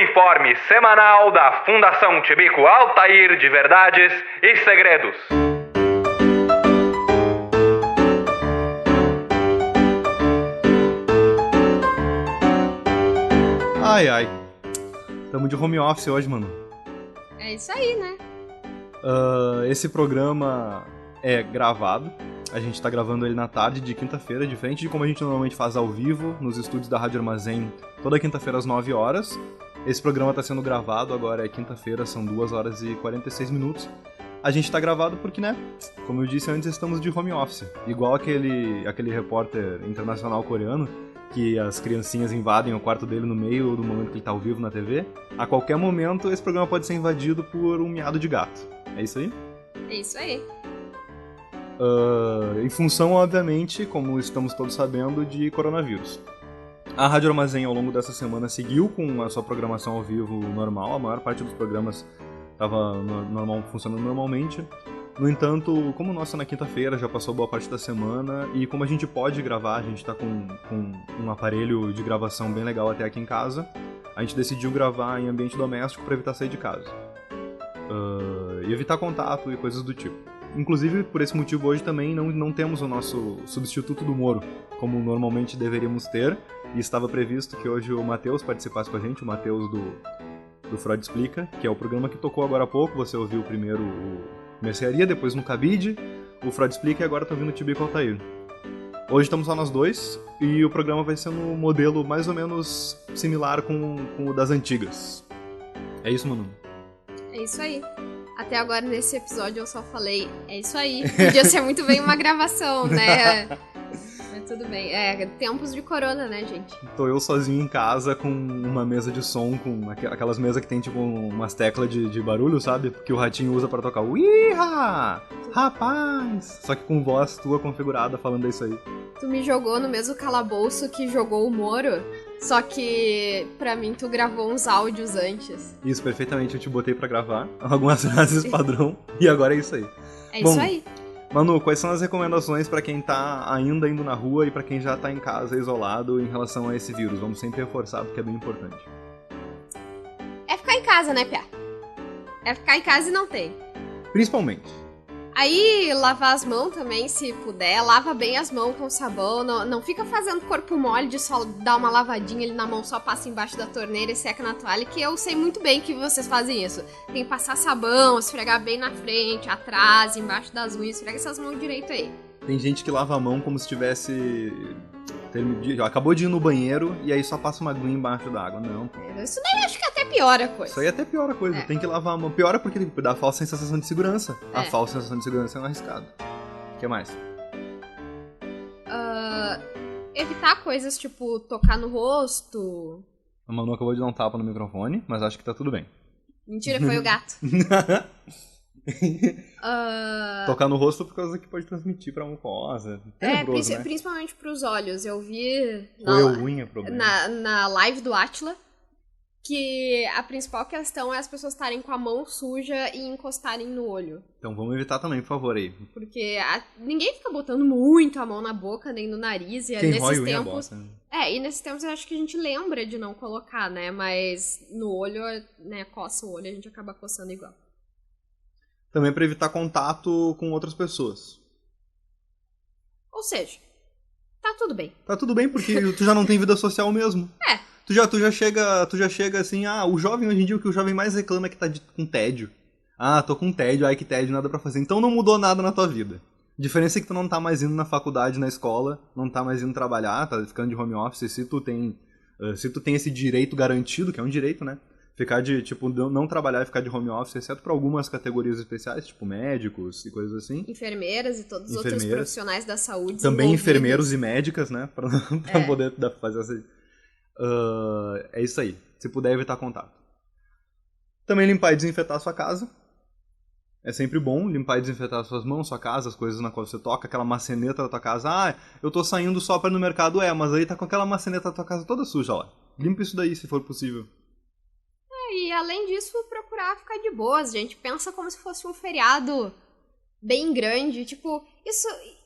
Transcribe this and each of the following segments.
informe semanal da Fundação Tibico Altair de Verdades e Segredos. Ai, tamo de home office hoje, mano. É isso aí, né? Esse programa é gravado. A gente tá gravando ele na tarde de quinta-feira, diferente de como a gente normalmente faz ao vivo nos estúdios da Rádio Armazém, toda quinta-feira às 9 horas. Esse programa tá sendo gravado, agora é quinta-feira, são 2 horas e 46 minutos. A gente tá gravado porque, né, como eu disse antes, estamos de home office. Igual aquele repórter internacional coreano, que as criancinhas invadem o quarto dele no meio do momento que ele tá ao vivo na TV. A qualquer momento, esse programa pode ser invadido por um miado de gato. É isso aí? É isso aí. Em função, obviamente, como estamos todos sabendo, de coronavírus. A Rádio Armazém, ao longo dessa semana, seguiu com a sua programação ao vivo normal. A maior parte dos programas estava funcionando normalmente. No entanto, como nossa na quinta-feira, já passou boa parte da semana, e como a gente pode gravar, a gente está com um aparelho de gravação bem legal até aqui em casa, a gente decidiu gravar em ambiente doméstico para evitar sair de casa. E evitar contato e coisas do tipo. Inclusive, por esse motivo, hoje também não temos o nosso substituto do Moro, como normalmente deveríamos ter, e estava previsto que hoje o Matheus participasse com a gente, o Matheus do Freud Explica, que é o programa que tocou agora há pouco. Você ouviu primeiro o Mercearia, depois no Cabide, o Freud Explica, e agora tá ouvindo o Tibico Altair. Hoje estamos só nós dois, e o programa vai ser no modelo mais ou menos similar com o das antigas. É isso, Manu? É isso aí. Até agora, nesse episódio, eu só falei, é isso aí. Podia ser muito bem uma gravação, né? Mas tudo bem. Tempos de corona, né, gente? Tô eu sozinho em casa com uma mesa de som, com aquelas mesas que tem, tipo, umas teclas de barulho, sabe? Que o ratinho usa pra tocar Uiha! Rapaz! Só que com voz tua configurada falando isso aí. Tu me jogou no mesmo calabouço que jogou o Moro, só que, pra mim, tu gravou uns áudios antes. Isso, perfeitamente. Eu te botei pra gravar algumas frases padrão, e agora é isso aí. É isso aí. Manu, quais são as recomendações pra quem tá ainda indo na rua e pra quem já tá em casa isolado em relação a esse vírus? Vamos sempre reforçar, porque é bem importante. É ficar em casa, né, Pia? É ficar em casa e não tem. Principalmente. Aí, lavar as mãos também, se puder. Lava bem as mãos com sabão. Não fica fazendo corpo mole de só dar uma lavadinha ali na mão, só passa embaixo da torneira e seca na toalha, que eu sei muito bem que vocês fazem isso. Tem que passar sabão, esfregar bem na frente, atrás, embaixo das unhas. Esfrega essas mãos direito aí. Tem gente que lava a mão como se tivesse... acabou de ir no banheiro e aí só passa uma aguinha embaixo da água. Não, pô. Isso daí acho que até piora a coisa. Isso aí até piora a coisa. Tem que lavar a mão. Piora porque dá a falsa sensação de segurança. A falsa sensação de segurança é um arriscado. O que mais? Evitar coisas tipo tocar no rosto. A Manu acabou de dar um tapa no microfone, mas acho que tá tudo bem. Mentira, foi o gato. Tocar no rosto por causa que pode transmitir pra mucosa. Tenebroso, né? Principalmente pros olhos. Eu vi unha, problema. Na live do Átila que a principal questão é as pessoas estarem com a mão suja e encostarem no olho. Então vamos evitar também, por favor, aí. Porque ninguém fica botando muito a mão na boca, nem no nariz. E quem nesses rói tempos, bosta, né? e nesses tempos eu acho que a gente lembra de não colocar, né? Mas no olho, né, coça o olho, a gente acaba coçando igual. Também para evitar contato com outras pessoas. Ou seja, tá tudo bem. Tá tudo bem, porque tu já não tem vida social mesmo. Tu já chega assim, o jovem hoje em dia, o que o jovem mais reclama é que tá com tédio. Tô com tédio, que tédio, nada pra fazer. Então não mudou nada na tua vida. A diferença é que tu não tá mais indo na faculdade, na escola, não tá mais indo trabalhar, tá ficando de home office. Se tu tem esse direito garantido, que é um direito, né? Ficar não trabalhar e ficar de home office, exceto para algumas categorias especiais, tipo médicos e coisas assim. Enfermeiras e todos os outros profissionais da saúde. Também enfermeiros e médicas, né? Pra poder fazer essa... é isso aí. Se puder evitar contato. Também limpar e desinfetar a sua casa. É sempre bom limpar e desinfetar as suas mãos, sua casa, as coisas na qual você toca, aquela maçaneta da tua casa. Eu tô saindo só pra ir no mercado, mas aí tá com aquela maçaneta da tua casa toda suja, ó. Limpa isso daí, se for possível. E além disso, procurar ficar de boas, gente. Pensa como se fosse um feriado bem grande. Tipo,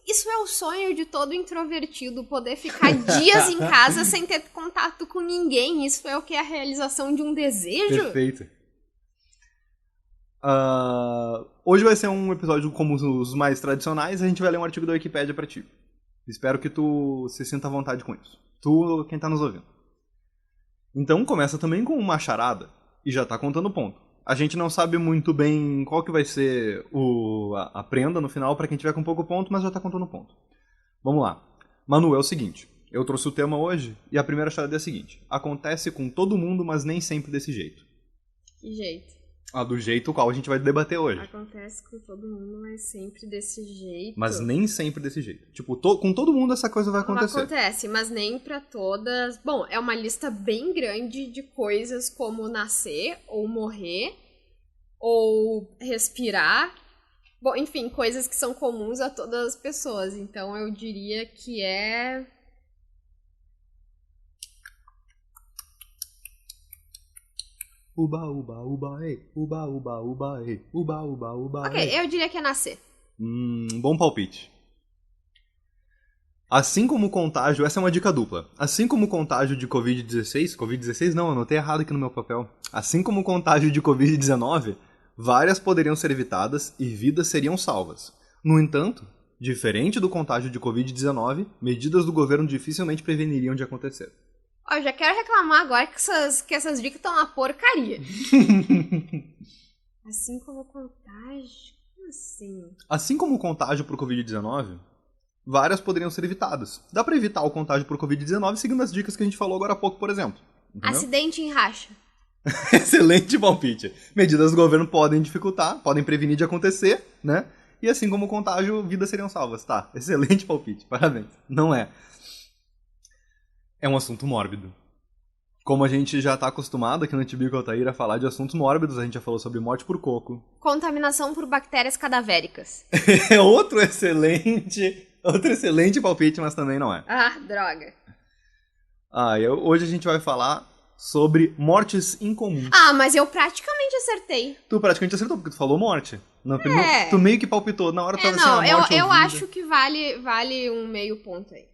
Isso é o sonho de todo introvertido, poder ficar dias em casa sem ter contato com ninguém. Isso é o que é a realização de um desejo? Perfeito. Hoje vai ser um episódio como os mais tradicionais, a gente vai ler um artigo da Wikipédia pra ti. Espero que tu se sinta à vontade com isso. Tu, quem tá nos ouvindo. Então começa também com uma charada e já tá contando ponto. A gente não sabe muito bem qual que vai ser a prenda no final pra quem tiver com pouco ponto, mas já tá contando ponto. Vamos lá. Manu, é o seguinte. Eu trouxe o tema hoje e a primeira charada é a seguinte. Acontece com todo mundo, mas nem sempre desse jeito. Que jeito? Do jeito qual a gente vai debater hoje. Acontece com todo mundo, mas sempre desse jeito. Mas nem sempre desse jeito. Tipo, com todo mundo essa coisa vai acontecer. Acontece, mas nem pra todas. Bom, é uma lista bem grande de coisas como nascer, ou morrer, ou respirar. Bom, enfim, coisas que são comuns a todas as pessoas. Então eu diria que é... Uba, uba, uba, ei. Uba, uba, uba, ei. Uba, uba, uba, ei. Ok, eu diria que é nascer. Bom palpite. Assim como o contágio... Essa é uma dica dupla. Assim como o contágio de Covid-16... Covid-16 não, eu anotei errado aqui no meu papel. Assim como o contágio de Covid-19, várias poderiam ser evitadas e vidas seriam salvas. No entanto, diferente do contágio de Covid-19, medidas do governo dificilmente preveniriam de acontecer. Eu já quero reclamar agora que essas dicas estão uma porcaria. Assim como o contágio... Como assim? Assim como o contágio por Covid-19, várias poderiam ser evitadas. Dá pra evitar o contágio por Covid-19 seguindo as dicas que a gente falou agora há pouco, por exemplo. Entendeu? Acidente em racha. Excelente palpite. Medidas do governo podem dificultar, podem prevenir de acontecer, né? E assim como o contágio, vidas seriam salvas. Tá, excelente palpite, parabéns. Não é. É um assunto mórbido. Como a gente já tá acostumado aqui no Tibico Altair a falar de assuntos mórbidos, a gente já falou sobre morte por coco. Contaminação por bactérias cadavéricas. É outro excelente palpite, mas também não é. Ah, droga. Hoje a gente vai falar sobre mortes incomuns. Mas eu praticamente acertei. Tu praticamente acertou, porque tu falou morte. Tu meio que palpitou. Na hora tu tava assim, a morte eu acho que vale um meio ponto aí.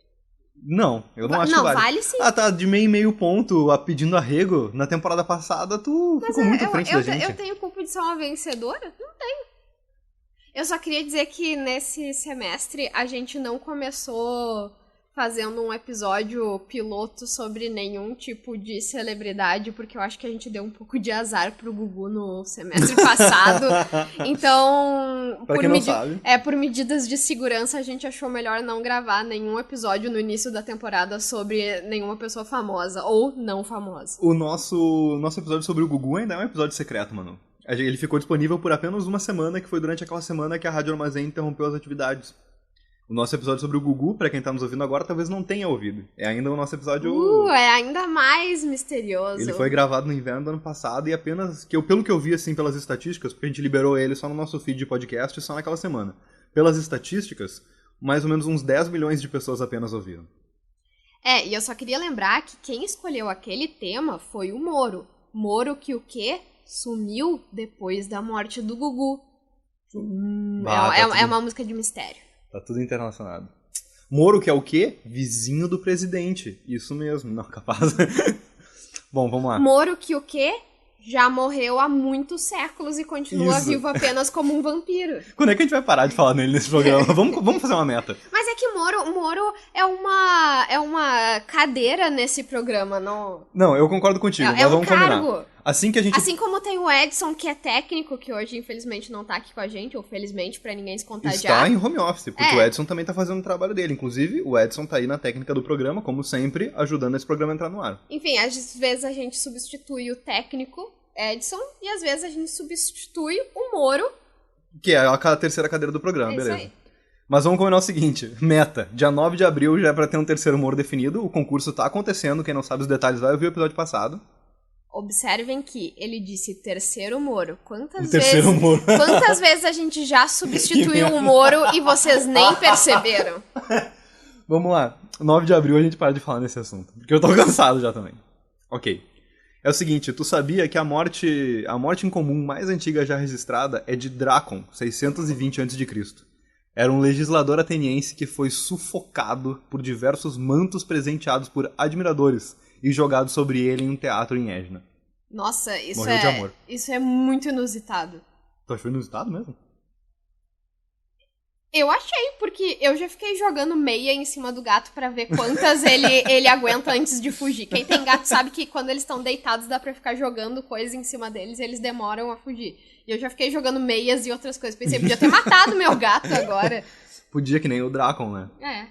Não, eu não acho que vale. Não, vale sim. Tá de meio ponto pedindo arrego. Na temporada passada, tu ficou muito à frente da gente. Eu tenho culpa de ser uma vencedora? Não tenho. Eu só queria dizer que nesse semestre a gente não começou fazendo um episódio piloto sobre nenhum tipo de celebridade, porque eu acho que a gente deu um pouco de azar pro Gugu no semestre passado. Então, por medidas de segurança, a gente achou melhor não gravar nenhum episódio no início da temporada sobre nenhuma pessoa famosa ou não famosa. O nosso episódio sobre o Gugu ainda é um episódio secreto, mano. Ele ficou disponível por apenas uma semana, que foi durante aquela semana que a Rádio Armazém interrompeu as atividades. O nosso episódio sobre o Gugu, pra quem tá nos ouvindo agora, talvez não tenha ouvido. É ainda o nosso episódio... É ainda mais misterioso. Ele foi gravado no inverno do ano passado e apenas... pelo que eu vi, assim, pelas estatísticas, porque a gente liberou ele só no nosso feed de podcast, só naquela semana. Pelas estatísticas, mais ou menos uns 10 milhões de pessoas apenas ouviram. E eu só queria lembrar que quem escolheu aquele tema foi o Moro. Moro que o quê? Sumiu depois da morte do Gugu. É uma música de mistério. Tá tudo internacionado. Moro, que é o quê? Vizinho do presidente. Isso mesmo. Não, capaz. Bom, vamos lá. Moro, que o quê? Já morreu há muitos séculos e continua vivo apenas como um vampiro. Quando é que a gente vai parar de falar nele nesse programa? Vamos fazer uma meta. Mas é que Moro é uma cadeira nesse programa, não... Não, eu concordo contigo, mas vamos cargo. Combinar. Assim como tem o Edson, que é técnico, que hoje infelizmente não tá aqui com a gente, ou felizmente pra ninguém se contagiar. Está em home office, porque o Edson também tá fazendo o trabalho dele. Inclusive, o Edson tá aí na técnica do programa, como sempre, ajudando esse programa a entrar no ar. Enfim, às vezes a gente substitui o técnico, Edson, e às vezes a gente substitui o Moro. Que é a terceira cadeira do programa, beleza. Isso aí. Mas vamos combinar o seguinte, meta, dia 9 de abril já é pra ter um terceiro Moro definido, o concurso tá acontecendo, quem não sabe os detalhes vai ouvir o episódio passado. Observem que ele disse terceiro Moro. Quantas vezes a gente já substituiu o Moro e vocês nem perceberam? Vamos lá. 9 de abril a gente para de falar nesse assunto. Porque eu tô cansado já também. Ok. É o seguinte, tu sabia que a morte incomum mais antiga já registrada é de Drácon, 620 a.C. Era um legislador ateniense que foi sufocado por diversos mantos presenteados por admiradores e jogado sobre ele em um teatro em Égina. Nossa, Morreu de amor. isso é muito inusitado. Tu achou inusitado mesmo? Eu achei, porque eu já fiquei jogando meia em cima do gato pra ver quantas ele aguenta antes de fugir. Quem tem gato sabe que quando eles estão deitados dá pra ficar jogando coisas em cima deles e eles demoram a fugir. E eu já fiquei jogando meias e outras coisas. Pensei, podia ter matado meu gato agora. Podia, que nem o Drácon, né? É.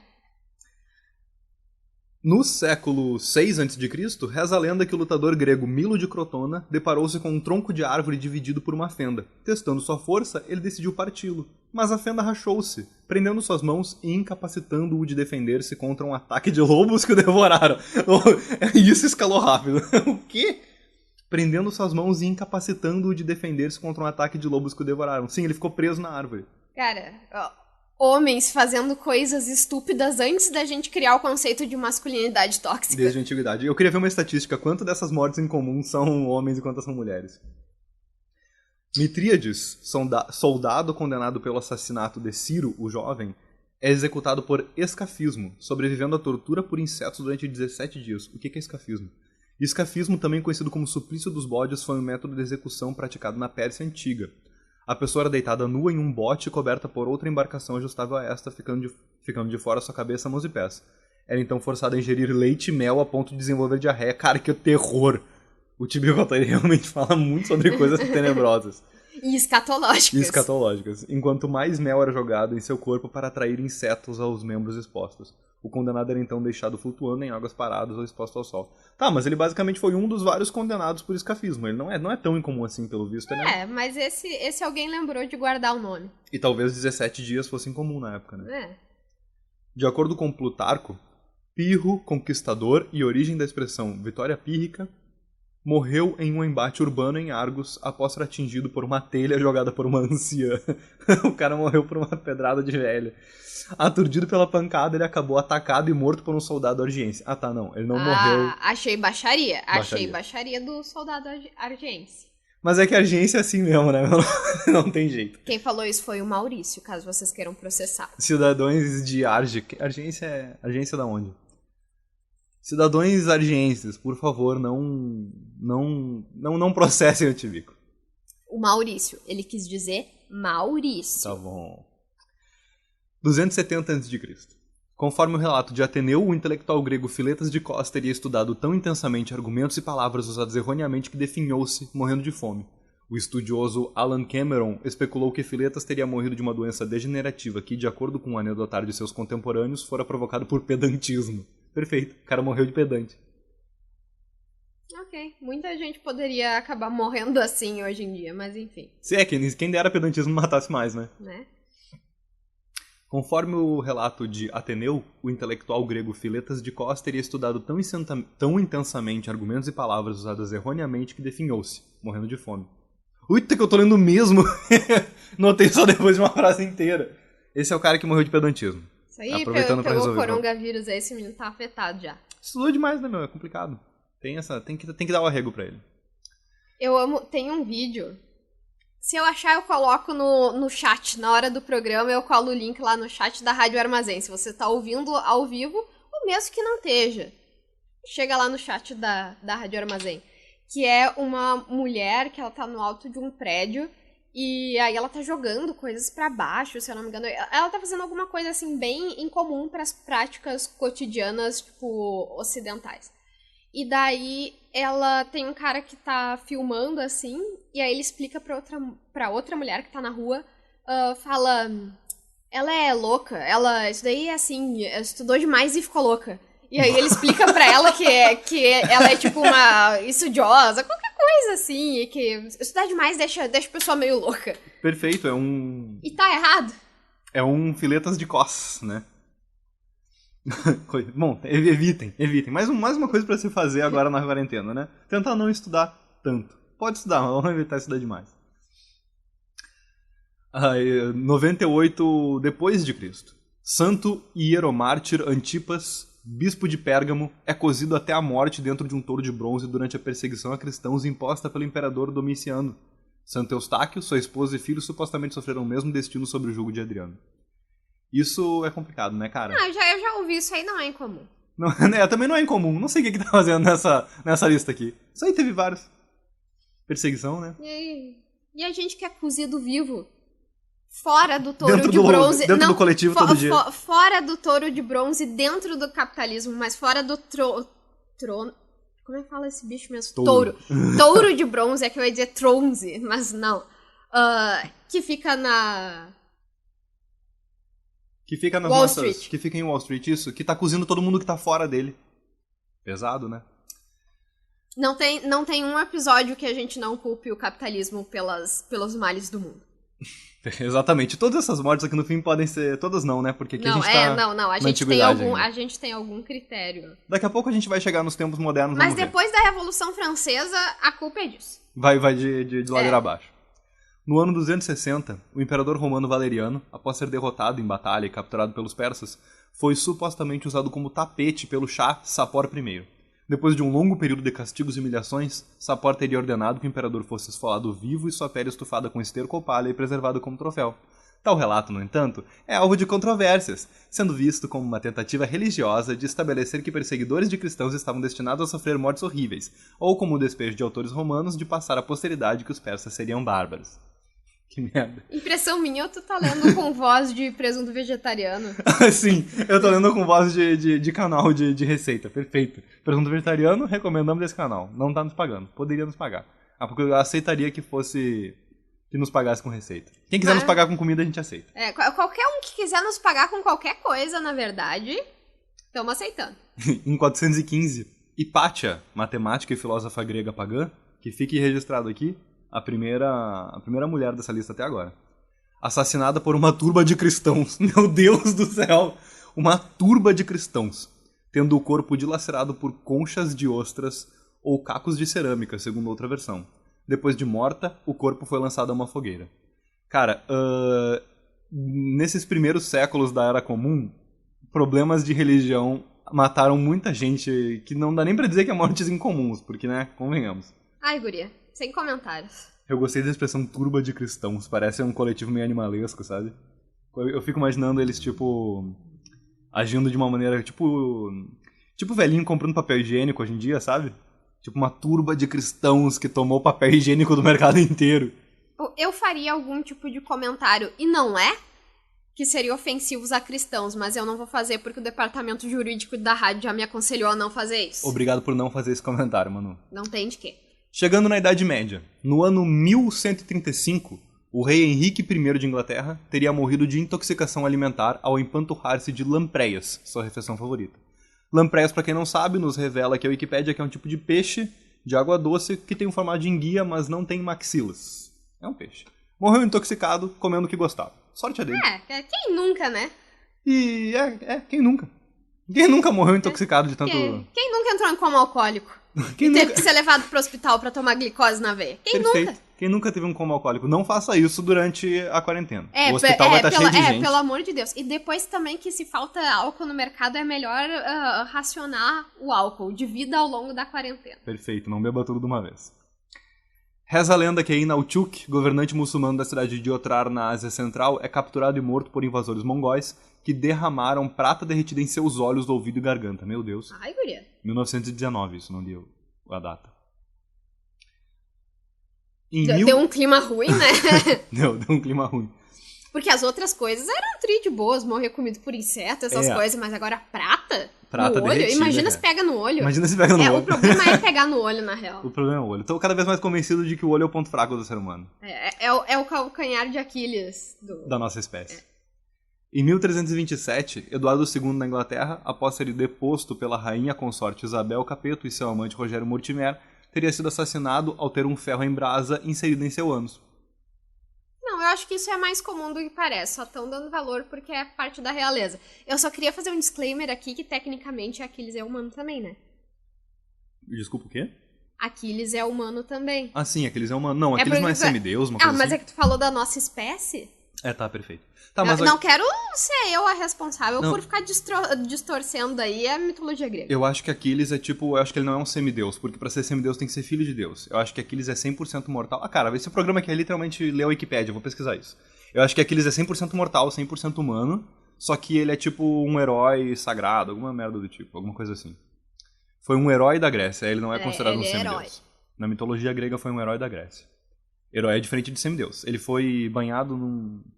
No século VI a.C., reza a lenda que o lutador grego Milo de Crotona deparou-se com um tronco de árvore dividido por uma fenda. Testando sua força, ele decidiu parti-lo. Mas a fenda rachou-se, prendendo suas mãos e incapacitando-o de defender-se contra um ataque de lobos que o devoraram. Isso escalou rápido. O quê? Prendendo suas mãos e incapacitando-o de defender-se contra um ataque de lobos que o devoraram. Sim, ele ficou preso na árvore. Cara, homens fazendo coisas estúpidas antes da gente criar o conceito de masculinidade tóxica. Desde a antiguidade. Eu queria ver uma estatística. Quanto dessas mortes em comum são homens e quantas são mulheres? Mitríades, soldado condenado pelo assassinato de Ciro, o jovem, é executado por escafismo, sobrevivendo à tortura por insetos durante 17 dias. O que é escafismo? Escafismo, também conhecido como suplício dos bodes, foi um método de execução praticado na Pérsia Antiga. A pessoa era deitada nua em um bote coberta por outra embarcação ajustável a esta, ficando de fora sua cabeça, mãos e pés. Era então forçada a ingerir leite e mel a ponto de desenvolver diarreia. Cara, que terror! O Tibico ele realmente fala muito sobre coisas tenebrosas. E escatológicas. E escatológicas. Enquanto mais mel era jogado em seu corpo para atrair insetos aos membros expostos. O condenado era então deixado flutuando em águas paradas ou exposto ao sol. Tá, mas ele basicamente foi um dos vários condenados por escafismo. Ele não é tão incomum assim, pelo visto, né? É, mas esse alguém lembrou de guardar o nome. E talvez 17 dias fosse incomum na época, né? É. De acordo com Plutarco, Pirro, conquistador e origem da expressão vitória pírrica, morreu em um embate urbano em Argos após ser atingido por uma telha jogada por uma anciã. O cara morreu por uma pedrada de velha. Aturdido pela pancada, ele acabou atacado e morto por um soldado argiense. Ah, tá, não. Ele não morreu. Achei baixaria. Achei baixaria do soldado argiense. Mas é que a argiense é assim mesmo, né? Não tem jeito. Quem falou isso foi o Maurício, caso vocês queiram processar. Cidadãos de Arge. Argiense é da onde? Cidadãos argienses, por favor, não processem o Tibico. O Maurício. Ele quis dizer Maurício. Tá bom. 270 a.C. Conforme o relato de Ateneu, o intelectual grego Filetas de Cos teria estudado tão intensamente argumentos e palavras usados erroneamente que definhou-se, morrendo de fome. O estudioso Alan Cameron especulou que Filetas teria morrido de uma doença degenerativa que, de acordo com o anedotário de seus contemporâneos, fora provocado por pedantismo. Perfeito, o cara morreu de pedante. Ok, muita gente poderia acabar morrendo assim hoje em dia, mas enfim. Se é, quem dera pedantismo matasse mais, né? Conforme o relato de Ateneu, o intelectual grego Filetas de Cos teria estudado tão intensamente argumentos e palavras usadas erroneamente que definhou-se, morrendo de fome. Uita, que eu tô lendo mesmo! Notei só depois de uma frase inteira. Esse é o cara que morreu de pedantismo. Isso aí, pegou o coronavírus aí, esse menino tá afetado já. Estudou demais, né, meu? É complicado. Tem que dar o arrego pra ele. Eu amo... Tem um vídeo... Se eu achar, eu coloco no chat. Na hora do programa, eu colo o link lá no chat da Rádio Armazém. Se você tá ouvindo ao vivo, ou mesmo que não esteja. Chega lá no chat da Rádio Armazém. Que é uma mulher que ela tá no alto de um prédio. E aí ela tá jogando coisas pra baixo, se eu não me engano. Ela tá fazendo alguma coisa, assim, bem incomum pras práticas cotidianas, tipo, ocidentais. E daí ela tem um cara que tá filmando, assim, e aí ele explica pra outra mulher que tá na rua, fala, ela é louca, isso daí é assim, estudou demais e ficou louca. E aí ele explica pra ela que ela é tipo uma estudiosa, qualquer coisa assim, e que estudar demais deixa a pessoa meio louca. Perfeito, E tá errado. É um Filetas de Cos, né? Bom, evitem. Mais uma coisa pra se fazer agora na quarentena, né? Tentar não estudar tanto. Pode estudar, mas vamos evitar estudar demais. 98 depois de Cristo. Santo hieromártir Antipas, bispo de Pérgamo, é cozido até a morte dentro de um touro de bronze durante a perseguição a cristãos imposta pelo imperador Domiciano. Santo Eustáquio, sua esposa e filhos supostamente sofreram o mesmo destino sob o jugo de Adriano. Isso é complicado, né, cara? Ah, eu já ouvi isso aí, não é incomum. Não, também não é incomum. Não sei o que tá fazendo nessa lista aqui. Isso aí teve vários. Perseguição, né? E a gente que é cozido vivo. Fora do touro de bronze. Dentro do coletivo todo dia. Fora do touro de bronze, dentro do capitalismo, mas fora do trono. Como é que fala esse bicho mesmo? Touro. Touro de bronze, é que eu ia dizer tronze, mas não. Que fica na. Que fica nas Wall nossas. Street. Que fica em Wall Street, isso. Que tá cozindo todo mundo que tá fora dele. Pesado, né? Não tem um episódio que a gente não culpe o capitalismo pelos males do mundo. Exatamente. Todas essas mortes aqui no fim podem ser... Todas não, né? Porque aqui a gente tá não. A gente tem algum critério. Daqui a pouco a gente vai chegar nos tempos modernos. Mas depois da Revolução Francesa, a culpa é disso. Vai de ladeira abaixo. No ano 260, o imperador romano Valeriano, após ser derrotado em batalha e capturado pelos persas, foi supostamente usado como tapete pelo Shah Sapor I. Depois de um longo período de castigos e humilhações, Sapor teria ordenado que o imperador fosse esfolado vivo e sua pele estufada com esterco ou palha e preservado como troféu. Tal relato, no entanto, é alvo de controvérsias, sendo visto como uma tentativa religiosa de estabelecer que perseguidores de cristãos estavam destinados a sofrer mortes horríveis, ou como o despejo de autores romanos de passar à posteridade que os persas seriam bárbaros. Que merda. Impressão minha, tu tá lendo com voz de presunto vegetariano. Sim, eu tô lendo com voz de canal de receita, perfeito. Presunto vegetariano, recomendamos esse canal. Não tá nos pagando, poderia nos pagar. Porque eu aceitaria que nos pagasse com receita. Quem quiser nos pagar com comida, a gente aceita. Qualquer um que quiser nos pagar com qualquer coisa, na verdade, estamos aceitando. Em 415, Hipátia, matemática e filósofa grega pagã, que fique registrado aqui, a primeira mulher dessa lista até agora. Assassinada por uma turba de cristãos. Meu Deus do céu! Uma turba de cristãos, tendo o corpo dilacerado por conchas de ostras ou cacos de cerâmica, segundo outra versão. Depois de morta, o corpo foi lançado a uma fogueira. Cara, nesses primeiros séculos da Era Comum, problemas de religião mataram muita gente que não dá nem pra dizer que é mortes incomuns, porque, né, convenhamos. Ai, guria, sem comentários. Eu gostei da expressão turba de cristãos, parece um coletivo meio animalesco, sabe? Eu fico imaginando eles, tipo, agindo de uma maneira, tipo velhinho comprando papel higiênico hoje em dia, sabe? Tipo uma turba de cristãos que tomou papel higiênico do mercado inteiro. Eu faria algum tipo de comentário, e não é que seria ofensivos a cristãos, mas eu não vou fazer porque o departamento jurídico da rádio já me aconselhou a não fazer isso. Obrigado por não fazer esse comentário, Manu. Não tem de quê. Chegando na Idade Média, no ano 1135, o rei Henrique I de Inglaterra teria morrido de intoxicação alimentar ao empanturrar-se de lampreias, sua refeição favorita. Lampreias, pra quem não sabe, nos revela aqui a Wikipédia que é um tipo de peixe de água doce que tem um formato de enguia, mas não tem maxilas. É um peixe. Morreu intoxicado, comendo o que gostava. Sorte a dele. Quem nunca, né? E quem nunca? Quem nunca morreu intoxicado de tanto... Quem nunca entrou em coma alcoólico? Teve que ser levado pro hospital pra tomar glicose na veia. Quem Perfeito. nunca? Quem nunca teve um coma alcoólico? Não faça isso durante a quarentena. O hospital vai estar cheio de gente. Pelo amor de Deus. E depois também que se falta álcool no mercado, é melhor racionar o álcool de vida ao longo da quarentena. Perfeito, não beba tudo de uma vez. Reza a lenda que Inauchuk, governante muçulmano da cidade de Otrar, na Ásia Central, é capturado e morto por invasores mongóis que derramaram prata derretida em seus olhos, do ouvido e garganta. Meu Deus. Ai, guria. 1919, isso não deu a data. Deu um clima ruim, né? deu um clima ruim. Porque as outras coisas eram de boas, morrer comido por inseto, essas coisas, mas agora prata no olho? Imagina se pega no olho. Imagina se pega no olho. O problema é pegar no olho, na real. O problema é o olho. Estou cada vez mais convencido de que o olho é o ponto fraco do ser humano. É o calcanhar de Aquiles da nossa espécie. Em 1327, Eduardo II na Inglaterra, após ser deposto pela rainha consorte Isabel Capeto e seu amante Rogério Mortimer, teria sido assassinado ao ter um ferro em brasa inserido em seu ânus. Não, eu acho que isso é mais comum do que parece. Só estão dando valor porque é parte da realeza. Eu só queria fazer um disclaimer aqui que tecnicamente Aquiles é humano também, né? Desculpa, o quê? Aquiles é humano também. Ah, sim, Aquiles é humano. Não, Aquiles não é semideus, uma coisa mas assim. É que tu falou da nossa espécie? Tá, perfeito. Tá, não quero ser eu a responsável por ficar distorcendo aí a mitologia grega. Eu acho que Aquiles é tipo... Eu acho que ele não é um semideus, porque pra ser semideus tem que ser filho de Deus. Eu acho que Aquiles é 100% mortal. Ah, cara, esse programa aqui é literalmente ler a Wikipédia, eu vou pesquisar isso. Eu acho que Aquiles é 100% mortal, 100% humano, só que ele é tipo um herói sagrado, alguma merda do tipo, alguma coisa assim. Foi um herói da Grécia, ele não é considerado um semideus. Na mitologia grega foi um herói da Grécia. Herói é diferente de semideus. Ele foi banhado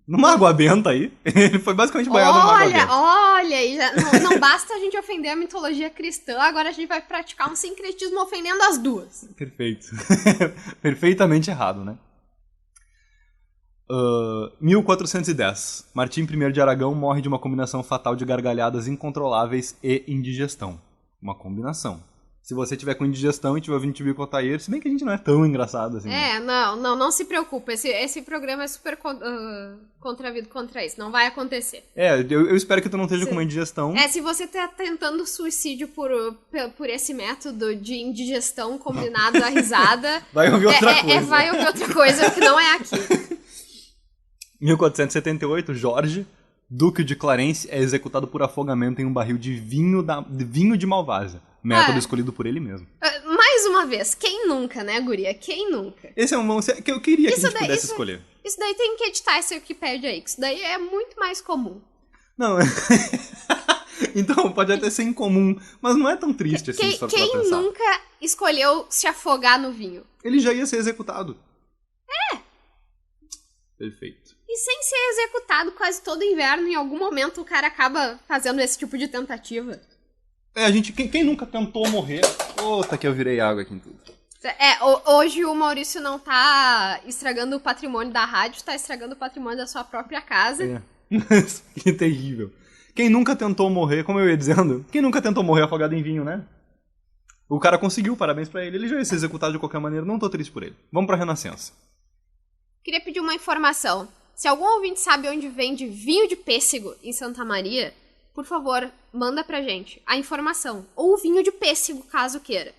numa água benta aí. Ele foi basicamente banhado numa água benta. Olha, não basta a gente ofender a mitologia cristã, agora a gente vai praticar um sincretismo ofendendo as duas. Perfeito. Perfeitamente errado, né? 1410. Martim I de Aragão morre de uma combinação fatal de gargalhadas incontroláveis e indigestão. Uma combinação. Se você tiver com indigestão e tiver ouvindo Tibico Altair, se bem que a gente não é tão engraçado assim. Não se preocupa. Esse programa é super contravido contra isso. Não vai acontecer. Eu espero que tu não esteja com uma indigestão. Se você tá tentando suicídio por esse método de indigestão combinado à risada... vai ouvir outra coisa. Vai ouvir outra coisa que não é aqui. 1478, Jorge, Duque de Clarence, é executado por afogamento em um barril de vinho de Malvásia. Método escolhido por ele mesmo. Mais uma vez, quem nunca, né, guria? Quem nunca? Esse é um que eu queria que a gente pudesse escolher. Isso daí tem que editar esse Wikipedia aí, que isso daí é muito mais comum. Não, então, pode até ser incomum, mas não é tão triste assim, se for pra pensar. Quem nunca escolheu se afogar no vinho? Ele já ia ser executado. Perfeito. E sem ser executado quase todo inverno, em algum momento o cara acaba fazendo esse tipo de tentativa. Quem nunca tentou morrer... Tá que eu virei água aqui em tudo. Hoje o Maurício não tá estragando o patrimônio da rádio, tá estragando o patrimônio da sua própria casa. Que terrível. Quem nunca tentou morrer, como eu ia dizendo, quem nunca tentou morrer afogado em vinho, né? O cara conseguiu, parabéns pra ele. Ele já ia ser executado de qualquer maneira, não tô triste por ele. Vamos pra Renascença. Queria pedir uma informação. Se algum ouvinte sabe onde vende vinho de pêssego em Santa Maria, por favor, manda pra gente a informação. Ou vinho de pêssego, caso queira.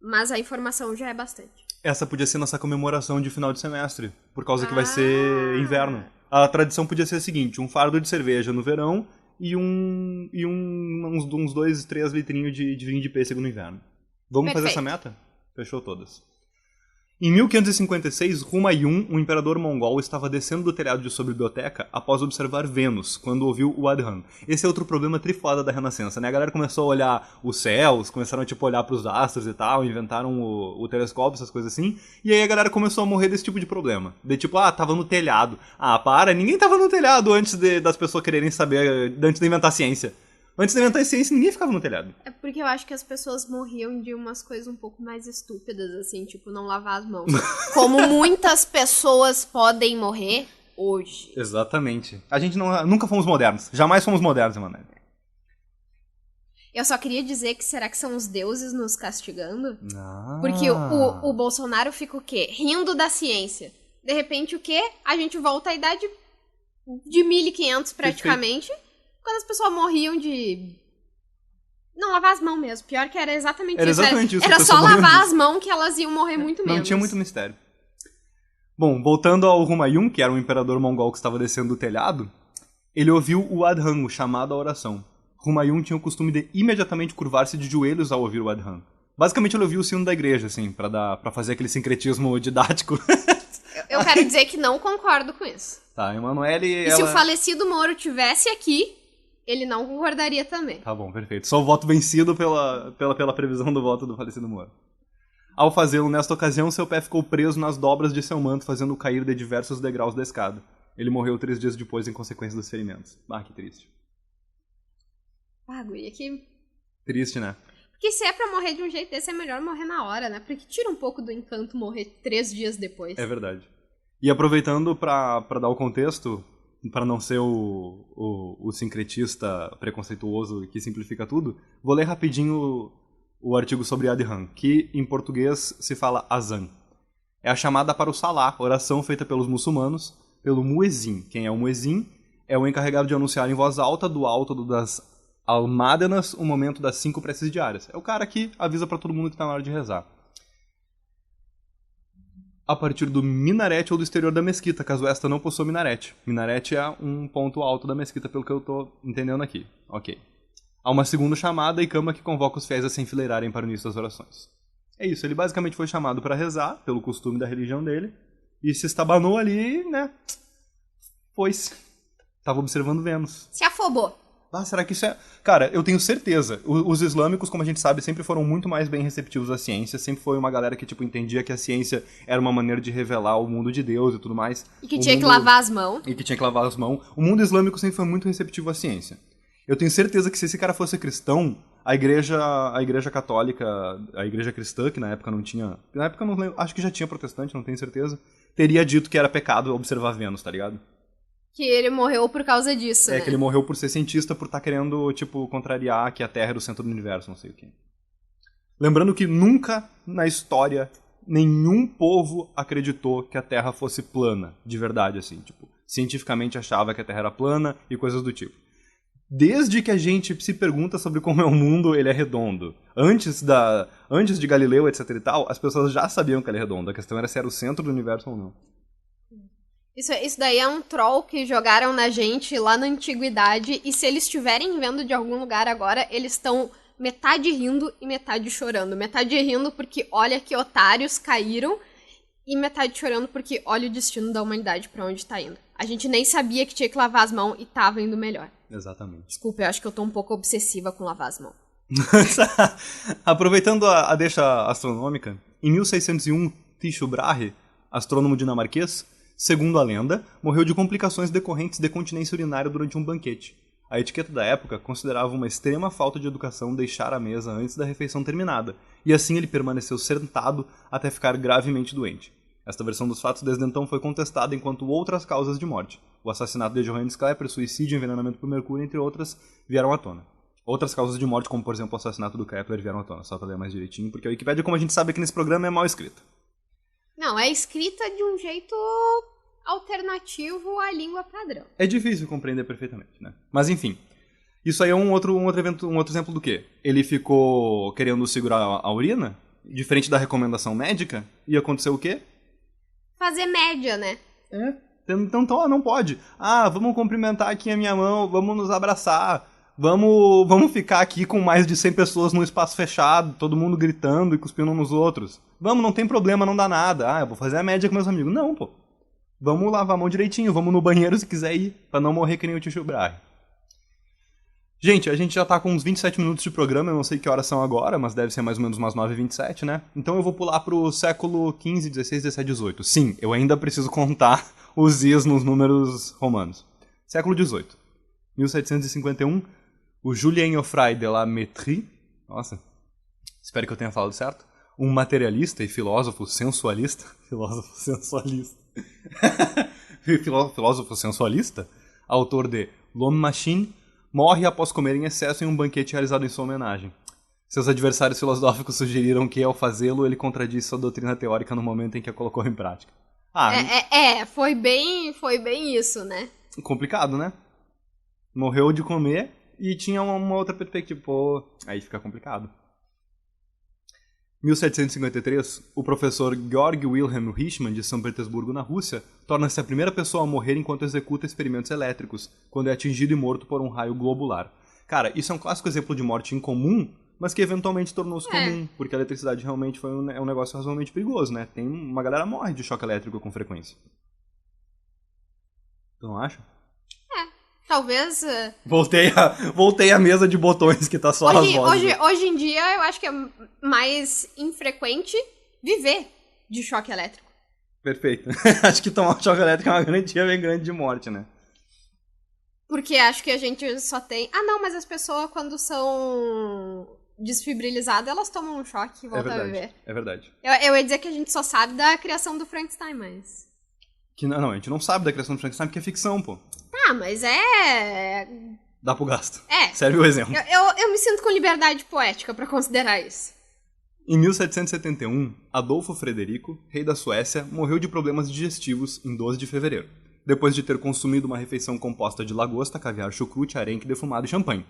Mas a informação já é bastante. Essa podia ser nossa comemoração de final de semestre, por causa que vai ser inverno. A tradição podia ser a seguinte, um fardo de cerveja no verão e uns 2, 3 litrinhos de vinho de pêssego no inverno. Vamos fazer essa meta? Fechou todas. Em 1556, Humayun, um imperador mongol, estava descendo do telhado de sua biblioteca após observar Vênus, quando ouviu o Adhan. Esse é outro problema trifoda da Renascença, né? A galera começou a olhar os céus, começaram a olhar pros astros e tal, inventaram o telescópio, essas coisas assim, e aí a galera começou a morrer desse tipo de problema. Tava no telhado. Ninguém tava no telhado antes das pessoas quererem saber, antes de inventar ciência. Antes de inventar ciência, ninguém ficava no telhado. É porque eu acho que as pessoas morriam de umas coisas um pouco mais estúpidas, assim, tipo, não lavar as mãos. Como muitas pessoas podem morrer hoje. Exatamente. A gente nunca fomos modernos. Jamais fomos modernos, Emanuel. Eu só queria dizer que será que são os deuses nos castigando? Ah. Porque o Bolsonaro fica o quê? Rindo da ciência. De repente, o quê? A gente volta à idade de 1500 praticamente. Perfeito. Quando as pessoas morriam de... Não, lavar as mãos mesmo. Pior que era exatamente isso. Era só lavar as mãos que elas iam morrer muito menos. Não tinha muito mistério. Bom, voltando ao Humayun, que era um imperador mongol que estava descendo do telhado, ele ouviu o Adhan, o chamado à oração. Humayun tinha o costume de imediatamente curvar-se de joelhos ao ouvir o Adhan. Basicamente ele ouviu o sino da igreja, assim, pra fazer aquele sincretismo didático. Eu quero dizer que não concordo com isso. Tá, Emanuele... Se o falecido Moro tivesse aqui... Ele não concordaria também. Tá bom, perfeito. Só o voto vencido pela previsão do voto do falecido Moro. Ao fazê-lo, nesta ocasião, seu pé ficou preso nas dobras de seu manto, fazendo-o cair de diversos degraus da escada. Ele morreu 3 dias depois em consequência dos ferimentos. Que triste. Guria, que... Triste, né? Porque se é pra morrer de um jeito desse, é melhor morrer na hora, né? Porque tira um pouco do encanto morrer 3 dias depois. É verdade. E aproveitando pra dar o contexto... para não ser o sincretista preconceituoso que simplifica tudo, vou ler rapidinho o artigo sobre Adhan, que em português se fala azan. É a chamada para o Salah, oração feita pelos muçulmanos, pelo muezin. Quem é o muezin? É o encarregado de anunciar em voz alta, do alto das almádenas, o momento das 5 preces diárias. É o cara que avisa para todo mundo que está na hora de rezar. A partir do minarete ou do exterior da mesquita, caso esta não possua minarete. Minarete é um ponto alto da mesquita, pelo que eu tô entendendo aqui. Ok. Há uma segunda chamada e cama que convoca os fiéis a se enfileirarem para o início das orações. É isso, ele basicamente foi chamado para rezar, pelo costume da religião dele, e se estabanou ali, né? Foi-se. Tava observando Vênus. Se afobou. Ah, será que isso é... Cara, eu tenho certeza. Os islâmicos, como a gente sabe, sempre foram muito mais bem receptivos à ciência. Sempre foi uma galera que, tipo, entendia que a ciência era uma maneira de revelar o mundo de Deus e tudo mais. E que tinha que lavar as mãos. E que tinha que lavar as mãos. O mundo islâmico sempre foi muito receptivo à ciência. Eu tenho certeza que se esse cara fosse cristão, a igreja católica, a igreja cristã, que na época não tinha... Na época eu não lembro, acho que já tinha protestante, não tenho certeza. Teria dito que era pecado observar Vênus, tá ligado? Que ele morreu por causa disso, né? Que ele morreu por ser cientista, por estar querendo, tipo, contrariar que a Terra era o centro do universo, não sei o quê. Lembrando que nunca na história nenhum povo acreditou que a Terra fosse plana, de verdade, assim. Tipo, cientificamente achava que a Terra era plana e coisas do tipo. Desde que a gente se pergunta sobre como é o mundo, ele é redondo. Antes de Galileu, etc e tal, as pessoas já sabiam que ele é redondo. A questão era se era o centro do universo ou não. Isso daí é um troll que jogaram na gente lá na antiguidade, e se eles estiverem vendo de algum lugar agora, eles estão metade rindo e metade chorando. Metade rindo porque olha que otários caíram, e metade chorando porque olha o destino da humanidade pra onde tá indo. A gente nem sabia que tinha que lavar as mãos e tava indo melhor. Exatamente. Desculpa, eu acho que eu tô um pouco obsessiva com lavar as mãos. Aproveitando a deixa astronômica, em 1601, Tycho Brahe, astrônomo dinamarquês, segundo a lenda, morreu de complicações decorrentes de continência urinária durante um banquete. A etiqueta da época considerava uma extrema falta de educação deixar a mesa antes da refeição terminada, e assim ele permaneceu sentado até ficar gravemente doente. Esta versão dos fatos desde então foi contestada enquanto outras causas de morte. O assassinato de Johannes Kepler, suicídio e envenenamento por mercúrio, entre outras, vieram à tona. Outras causas de morte, como por exemplo o assassinato do Kepler, vieram à tona, só pra ler mais direitinho, porque a Wikipédia, como a gente sabe aqui nesse programa, é mal escrita. Não, é escrita de um jeito alternativo à língua padrão. É difícil compreender perfeitamente, né? Mas enfim, isso aí é um outro exemplo do quê? Ele ficou querendo segurar a urina, diferente da recomendação médica, e aconteceu o quê? Fazer média, né? Então não pode. Ah, vamos cumprimentar aqui a minha mão, vamos nos abraçar, vamos ficar aqui com mais de 100 pessoas num espaço fechado, todo mundo gritando e cuspindo uns nos outros. Vamos, não tem problema, não dá nada. Ah, eu vou fazer a média com meus amigos. Não, pô. Vamos lavar a mão direitinho, vamos no banheiro se quiser ir, pra não morrer que nem o Tycho Brahe. Gente, a gente já tá com uns 27 minutos de programa, eu não sei que horas são agora, mas deve ser mais ou menos umas 9h27, né? Então eu vou pular pro século XV, XVI, XVII, XVIII. Sim, eu ainda preciso contar os is nos números romanos. Século XVIII. 1751, o Julien Geoffroy de la Métrie, nossa, espero que eu tenha falado certo, um materialista e filósofo sensualista, autor de L'Homme Machine, morre após comer em excesso em um banquete realizado em sua homenagem. Seus adversários filosóficos sugeriram que, ao fazê-lo, ele contradiz sua doutrina teórica no momento em que a colocou em prática. Foi bem isso, né? Complicado, né? Morreu de comer e tinha uma outra perspectiva. Pô, aí fica complicado. 1753, o professor Georg Wilhelm Richmann, de São Petersburgo, na Rússia, torna-se a primeira pessoa a morrer enquanto executa experimentos elétricos, quando é atingido e morto por um raio globular. Cara, isso é um clássico exemplo de morte incomum, mas que eventualmente tornou-se comum, porque a eletricidade realmente é um negócio razoavelmente perigoso, né? Tem uma galera morre de choque elétrico com frequência. Tu não acha? Talvez... Voltei à mesa de botões que tá só as vozes. Hoje em dia, eu acho que é mais infrequente viver de choque elétrico. Perfeito. Acho que tomar choque elétrico é uma garantia bem grande de morte, né? Porque acho que a gente só tem... Ah, não, mas as pessoas, quando são desfibrilizadas, elas tomam um choque e voltam a viver. É verdade. Eu ia dizer que a gente só sabe da criação do Frankenstein, mas... Não, a gente não sabe da criação do Frankenstein porque é ficção, pô. Ah, mas é... Dá pro gasto. É. Serve o exemplo. Eu me sinto com liberdade poética pra considerar isso. Em 1771, Adolfo Frederico, rei da Suécia, morreu de problemas digestivos em 12 de fevereiro, depois de ter consumido uma refeição composta de lagosta, caviar, chucrute, arenque defumado e champanhe,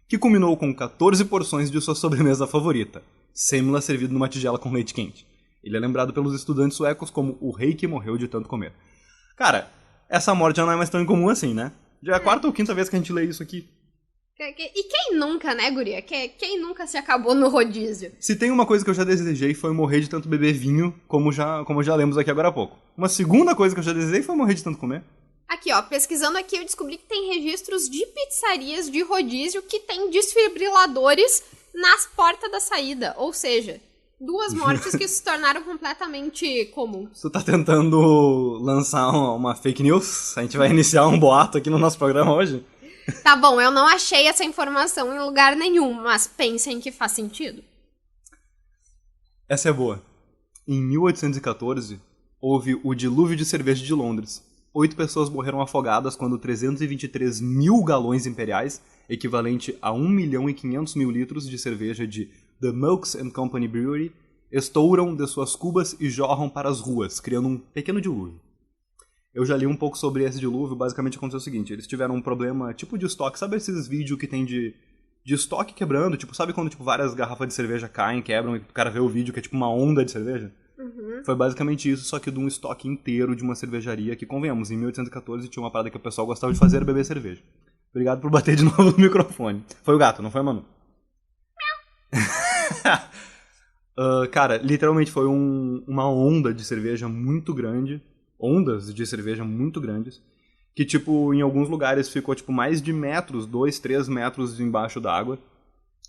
que culminou com 14 porções de sua sobremesa favorita, sêmila servida numa tigela com leite quente. Ele é lembrado pelos estudantes suecos como o rei que morreu de tanto comer. Cara, essa morte já não é mais tão incomum assim, né? Já é a quarta ou quinta vez que a gente lê isso aqui. E quem nunca, né, guria? Quem nunca se acabou no rodízio? Se tem uma coisa que eu já desejei foi morrer de tanto beber vinho, como já lemos aqui agora há pouco. Uma segunda coisa que eu já desejei foi morrer de tanto comer. Aqui, ó, pesquisando aqui, eu descobri que tem registros de pizzarias de rodízio que tem desfibriladores nas portas da saída. Ou seja, 2 mortes que se tornaram completamente comuns. Você tá tentando lançar uma fake news? A gente vai iniciar um boato aqui no nosso programa hoje? Tá bom, eu não achei essa informação em lugar nenhum, mas pensem que faz sentido. Essa é boa. Em 1814, houve o dilúvio de cerveja de Londres. 8 pessoas morreram afogadas quando 323 mil galões imperiais, equivalente a 1.500.000 litros de cerveja de The Milks and Company Brewery, estouram de suas cubas e jorram para as ruas, criando um pequeno dilúvio. Eu já li um pouco sobre esse dilúvio, basicamente aconteceu o seguinte, eles tiveram um problema tipo de estoque, sabe esses vídeos que tem de estoque quebrando, tipo, sabe quando tipo, várias garrafas de cerveja caem, quebram, e o cara vê o vídeo que é tipo uma onda de cerveja? Uhum. Foi basicamente isso, só que de um estoque inteiro de uma cervejaria que, convenhamos, em 1814 tinha uma parada que o pessoal gostava de fazer, era beber cerveja. Obrigado por bater de novo no microfone. Foi o gato, não foi a Manu? Cara, literalmente foi uma onda de cerveja muito grande, ondas de cerveja muito grandes, que, tipo, em alguns lugares ficou, tipo, mais de metros, 2, 3 metros embaixo d'água,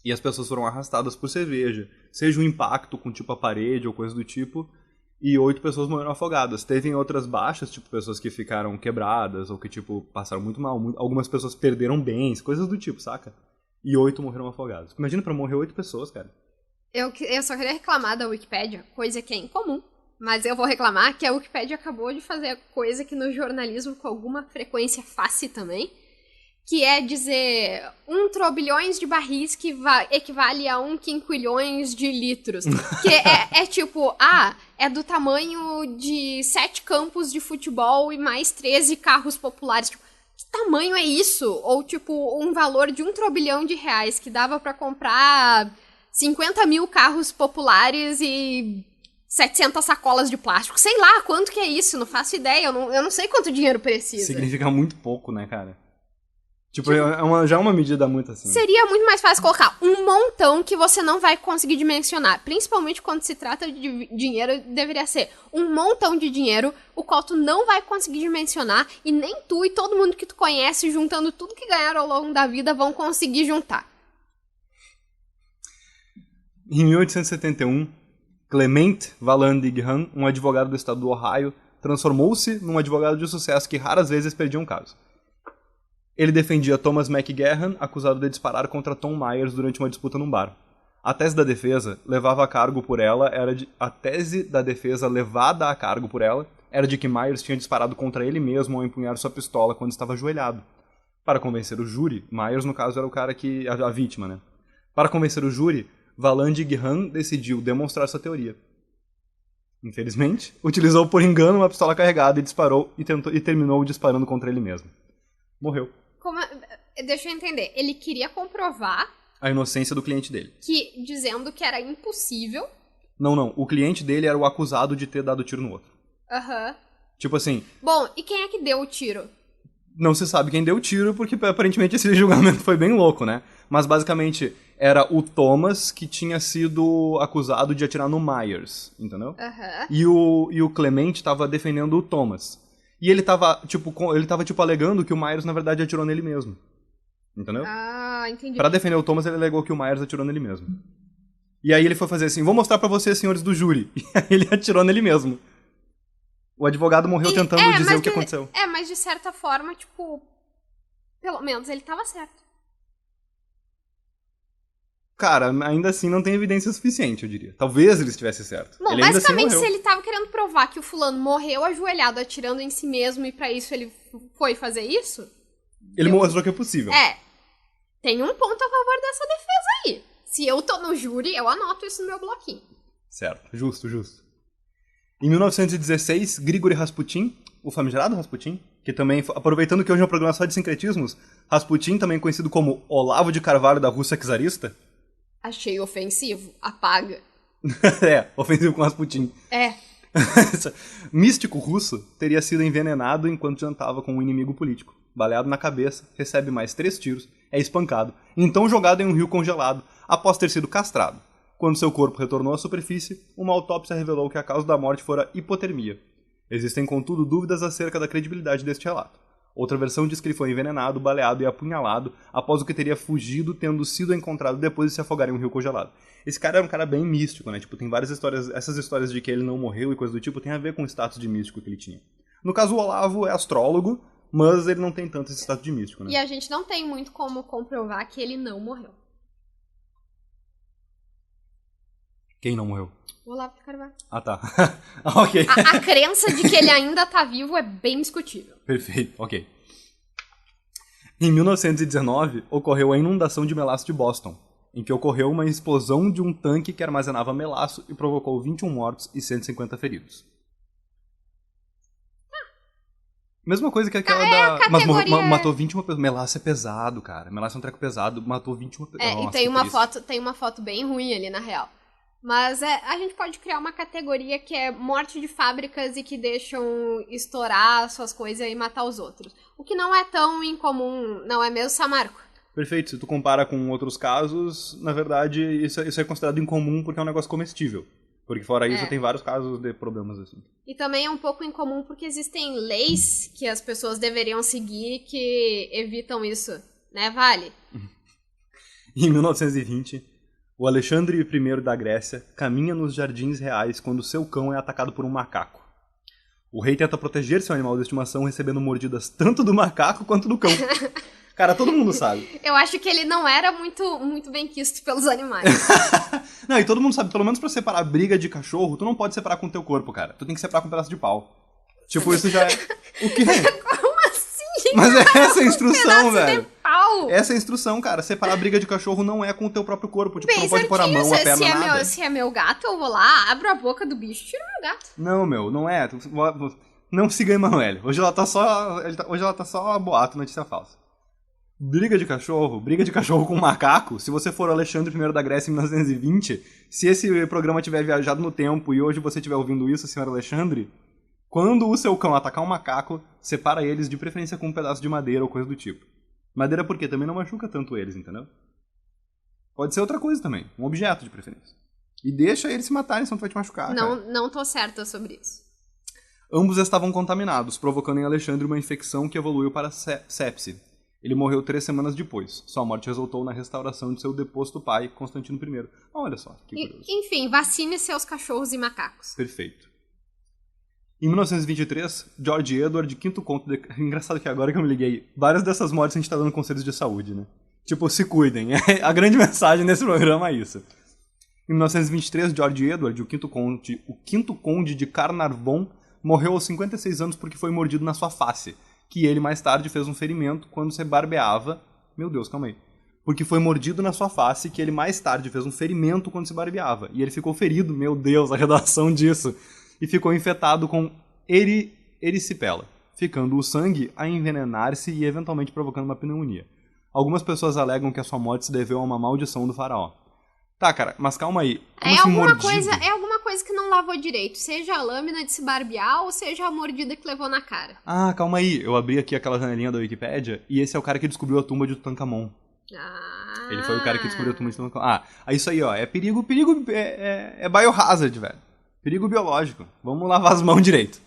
e as pessoas foram arrastadas por cerveja, seja um impacto com, tipo, a parede ou coisa do tipo, e 8 pessoas morreram afogadas. Teve outras baixas, tipo, pessoas que ficaram quebradas, ou que, tipo, passaram muito mal, algumas pessoas perderam bens, coisas do tipo, saca? E 8 morreram afogados. Imagina pra morrer 8 pessoas, cara. Eu só queria reclamar da Wikipédia, coisa que é incomum. Mas eu vou reclamar que a Wikipédia acabou de fazer coisa que no jornalismo com alguma frequência faça também, que é dizer 1 trilhões de barris que equivale a 1 quinquilhões de litros. Que é tipo, é do tamanho de 7 campos de futebol e mais 13 carros populares. Tipo, que tamanho é isso? Ou tipo, um valor de 1 trilhão de reais que dava pra comprar 50 mil carros populares e 700 sacolas de plástico. Sei lá quanto que é isso, não faço ideia. Eu não sei quanto dinheiro precisa. Significa muito pouco, né, cara? Tipo, já é uma medida muito assim. Seria muito mais fácil colocar um montão que você não vai conseguir dimensionar. Principalmente quando se trata de dinheiro, deveria ser um montão de dinheiro, o qual tu não vai conseguir dimensionar, e nem tu e todo mundo que tu conhece, juntando tudo que ganharam ao longo da vida, vão conseguir juntar. Em 1871, Clement Vallandigham, um advogado do estado do Ohio, transformou-se num advogado de sucesso que raras vezes perdia um caso. Ele defendia Thomas McGahan, acusado de disparar contra Tom Myers durante uma disputa num bar. A tese da defesa levada a cargo por ela era de que Myers tinha disparado contra ele mesmo ao empunhar sua pistola quando estava ajoelhado. Para convencer o júri, Myers no caso era o cara que a vítima, né? Para convencer o júri, Vallandigham decidiu demonstrar sua teoria. Infelizmente, utilizou por engano uma pistola carregada e disparou e terminou disparando contra ele mesmo. Morreu. Deixa eu entender. Ele queria comprovar a inocência do cliente dele. Dizendo que era impossível. Não. O cliente dele era o acusado de ter dado tiro no outro. Aham. Tipo assim... Bom, e quem é que deu o tiro? Não se sabe quem deu o tiro, porque aparentemente esse julgamento foi bem louco, né? Mas basicamente era o Thomas que tinha sido acusado de atirar no Myers, entendeu? Aham. E o Clement tava defendendo o Thomas. E ele tava, tipo, alegando que o Myers, na verdade, atirou nele mesmo. Entendeu? Ah, entendi. Pra defender o Thomas, ele alegou que o Myers atirou nele mesmo. E aí ele foi fazer assim, vou mostrar pra vocês, senhores do júri. E aí ele atirou nele mesmo. O advogado morreu tentando dizer o que aconteceu. Mas de certa forma, tipo, pelo menos ele tava certo. Cara, ainda assim não tem evidência suficiente, eu diria. Talvez ele estivesse certo. Bom, ele ainda basicamente, assim se ele tava querendo provar que o fulano morreu ajoelhado atirando em si mesmo e pra isso ele foi fazer isso... Ele mostrou que é possível. Tem um ponto a favor dessa defesa aí. Se eu tô no júri, eu anoto isso no meu bloquinho. Certo, justo. Em 1916, Grigori Rasputin, o famigerado Rasputin, que também, aproveitando que hoje é um programa só de sincretismos, Rasputin, também conhecido como Olavo de Carvalho da Rússia czarista. Achei ofensivo. Apaga. Ofensivo com Rasputin. Místico russo teria sido envenenado enquanto jantava com um inimigo político. Baleado na cabeça, recebe mais 3 tiros, é espancado, então jogado em um rio congelado, após ter sido castrado. Quando seu corpo retornou à superfície, uma autópsia revelou que a causa da morte fora hipotermia. Existem, contudo, dúvidas acerca da credibilidade deste relato. Outra versão diz que ele foi envenenado, baleado e apunhalado após o que teria fugido, tendo sido encontrado depois de se afogar em um rio congelado. Esse cara era um cara bem místico, né? Tipo, tem várias histórias, essas histórias de que ele não morreu e coisa do tipo, tem a ver com o status de místico que ele tinha. No caso, o Olavo é astrólogo, mas ele não tem tanto esse status de místico, né? E a gente não tem muito como comprovar que ele não morreu. Quem não morreu? O Olavo de Carvalho. Ah, tá. Ok. A crença de que ele ainda tá vivo é bem discutível. Perfeito, ok. Em 1919, ocorreu a inundação de melaço de Boston, em que ocorreu uma explosão de um tanque que armazenava melaço e provocou 21 mortos e 150 feridos. Mesma coisa que aquela da... Mas matou 21 pessoas. Melaço é pesado, cara. Melaço é um treco pesado, matou 21 pessoas. Nossa, e tem uma foto bem ruim ali, na real. Mas a gente pode criar uma categoria que é morte de fábricas e que deixam estourar suas coisas e matar os outros. O que não é tão incomum, não é mesmo, Samarco? Perfeito. Se tu compara com outros casos, na verdade, isso é considerado incomum porque é um negócio comestível. Porque fora isso, tem vários casos de problemas assim. E também é um pouco incomum porque existem leis que as pessoas deveriam seguir que evitam isso, né, Vale? Em 1920... o Alexandre I da Grécia caminha nos jardins reais quando seu cão é atacado por um macaco. O rei tenta proteger seu animal de estimação recebendo mordidas tanto do macaco quanto do cão. Cara, todo mundo sabe. Eu acho que ele não era muito bem quisto pelos animais. Não, e todo mundo sabe, pelo menos pra separar briga de cachorro, tu não pode separar com o teu corpo, cara. Tu tem que separar com um pedaço de pau. Tipo, isso já é... O quê? Como assim? Mas é essa a instrução, velho. De pau. Essa é a instrução, cara. Separar briga de cachorro não é com o teu próprio corpo. Tipo, Bem, tu não pode pôr a mão, a perna, nada. Se é meu gato, eu vou lá, abro a boca do bicho e tiro meu gato. Não, não é. Não siga a Emanuele. Hoje ela tá só boato, notícia falsa. Briga de cachorro com macaco. Se você for o Alexandre I da Grécia em 1920, se esse programa tiver viajado no tempo e hoje você estiver ouvindo isso, senhor Alexandre, quando o seu cão atacar um macaco, separa eles de preferência com um pedaço de madeira ou coisa do tipo. Madeira porque também não machuca tanto eles, entendeu? Pode ser outra coisa também, um objeto de preferência. E deixa eles se matarem, senão tu vai te machucar. Não tô certa sobre isso. Ambos estavam contaminados, provocando em Alexandre uma infecção que evoluiu para sepse. Ele morreu 3 semanas depois. Sua morte resultou na restauração de seu deposto pai, Constantino I. Olha só, que curioso. Enfim, vacine seus cachorros e macacos. Perfeito. Em 1923, George Edward, quinto conde... Engraçado que agora que eu me liguei, várias dessas mortes a gente tá dando conselhos de saúde, né? Tipo, se cuidem. A grande mensagem desse programa é isso. Em 1923, George Edward, o quinto conde de Carnarvon, morreu aos 56 anos porque foi mordido na sua face, que ele mais tarde fez um ferimento quando se barbeava... Meu Deus, calma aí. Porque foi mordido na sua face, que ele mais tarde fez um ferimento quando se barbeava. E ele ficou ferido, meu Deus, a redação disso. E ficou infectado com erisipela, ficando o sangue a envenenar-se e eventualmente provocando uma pneumonia. Algumas pessoas alegam que a sua morte se deveu a uma maldição do faraó. Tá, cara, mas calma aí. Como assim mordido? É alguma coisa que não lavou direito. Seja a lâmina de se barbear ou seja a mordida que levou na cara. Ah, calma aí. Eu abri aqui aquela janelinha da Wikipédia e esse é o cara que descobriu a tumba de Tutankhamon. Ah. Ele foi o cara que descobriu a tumba de Tutankhamon. Ah, isso aí, ó. É perigo é biohazard, velho. Perigo biológico. Vamos lavar as mãos direito.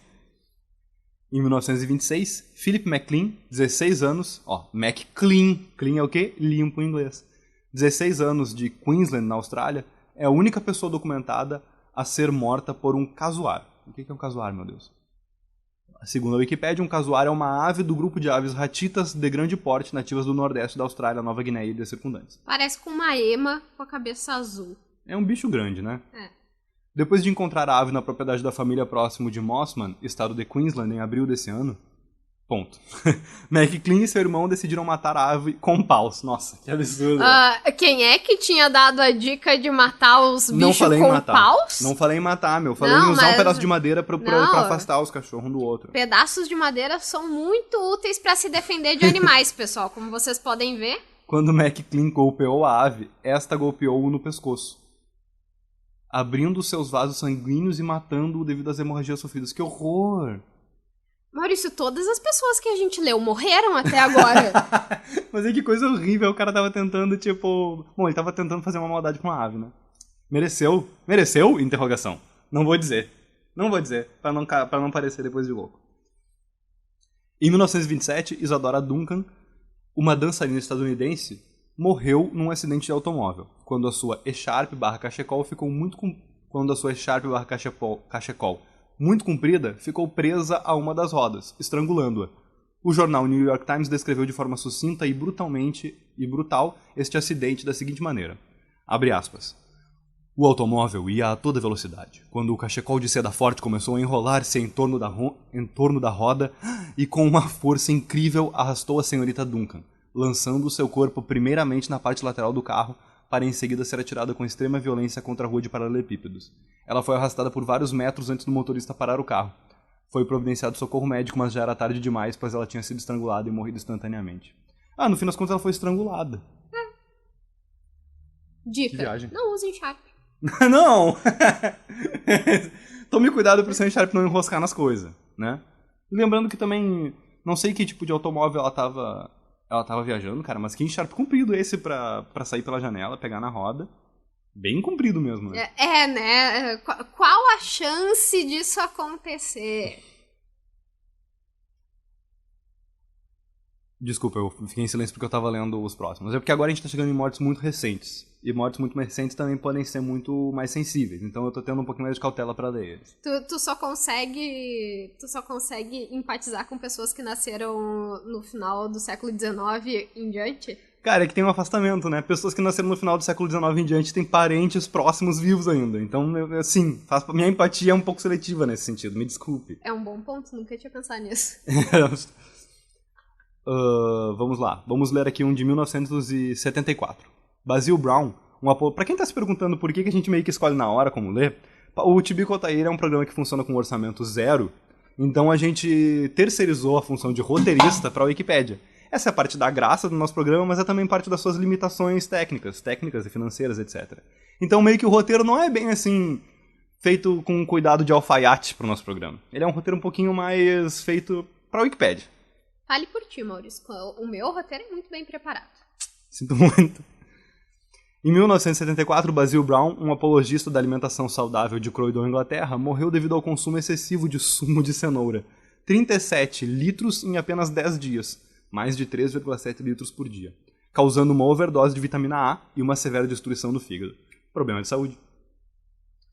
Em 1926, Philip McLean, 16 anos... Ó, McLean. Clean é o quê? Limpo em inglês. 16 anos de Queensland, na Austrália, é a única pessoa documentada a ser morta por um casuar. O que é um casuar, meu Deus? Segundo a Wikipédia, um casuar é uma ave do grupo de aves ratitas de grande porte nativas do nordeste da Austrália, Nova Guiné e de circundantes. Parece com uma ema com a cabeça azul. É um bicho grande, né? É. Depois de encontrar a ave na propriedade da família próximo de Mossman, estado de Queensland, em abril desse ano... Ponto. McLean e seu irmão decidiram matar a ave com paus. Nossa, que absurdo. Quem é que tinha dado a dica de matar os bichos com paus? Não falei em matar, meu. Falei em usar um pedaço de madeira pra afastar os cachorros um do outro. Pedaços de madeira são muito úteis pra se defender de animais, pessoal. Como vocês podem ver. Quando McLean golpeou a ave, esta golpeou-o no pescoço, abrindo seus vasos sanguíneos e matando-o devido às hemorragias sofridas. Que horror! Maurício, todas as pessoas que a gente leu morreram até agora. Mas é que coisa horrível. O cara tava tentando, tipo... Bom, ele tava tentando fazer uma maldade com a ave, né? Mereceu? Mereceu? Interrogação. Não vou dizer. Não vou dizer, pra não parecer depois de louco. Em 1927, Isadora Duncan, uma dançarina estadunidense, morreu num acidente de automóvel, quando a sua echarpe/cachecol muito comprida, ficou presa a uma das rodas, estrangulando-a. O jornal New York Times descreveu de forma sucinta e brutal este acidente da seguinte maneira, abre aspas, o automóvel ia a toda velocidade, quando o cachecol de seda forte começou a enrolar-se em torno da roda e com uma força incrível arrastou a senhorita Duncan, lançando seu corpo primeiramente na parte lateral do carro, para em seguida ser atirada com extrema violência contra a rua de paralelepípedos. Ela foi arrastada por vários metros antes do motorista parar o carro. Foi providenciado socorro médico, mas já era tarde demais, pois ela tinha sido estrangulada e morrido instantaneamente. No fim das contas ela foi estrangulada. Dica, não use Sharp. Não! Tome cuidado pro seu Sharp não enroscar nas coisas, né? E lembrando que também, não sei que tipo de automóvel ela tava viajando, cara, mas que Sharp comprido esse pra sair pela janela, pegar na roda. Bem comprido mesmo, né? Né? Qual a chance disso acontecer? Desculpa, eu fiquei em silêncio porque eu tava lendo os próximos. É porque agora a gente tá chegando em mortes muito recentes. E mortes muito recentes também podem ser muito mais sensíveis. Então eu tô tendo um pouquinho mais de cautela pra ler eles. Tu só consegue empatizar com pessoas que nasceram no final do século XIX em diante? Cara, é que tem um afastamento, né? Pessoas que nasceram no final do século XIX em diante têm parentes próximos vivos ainda. Então, assim, minha empatia é um pouco seletiva nesse sentido. Me desculpe. É um bom ponto, nunca tinha pensado nisso. Vamos lá. Vamos ler aqui um de 1974. Basil Brown, pra quem tá se perguntando por que a gente meio que escolhe na hora como ler, o Tibico Altair é um programa que funciona com orçamento zero, então a gente terceirizou a função de roteirista pra Wikipédia. Essa é a parte da graça do nosso programa, mas é também parte das suas limitações técnicas e financeiras, etc. Então meio que o roteiro não é bem assim, feito com cuidado de alfaiate pro nosso programa. Ele é um roteiro um pouquinho mais feito pra Wikipédia. Fale por ti, Maurício. O meu roteiro é muito bem preparado. Sinto muito. Em 1974, Basil Brown, um apologista da alimentação saudável de Croydon, Inglaterra, morreu devido ao consumo excessivo de sumo de cenoura. 37 litros em apenas 10 dias, mais de 3,7 litros por dia, causando uma overdose de vitamina A e uma severa destruição do fígado. Problema de saúde.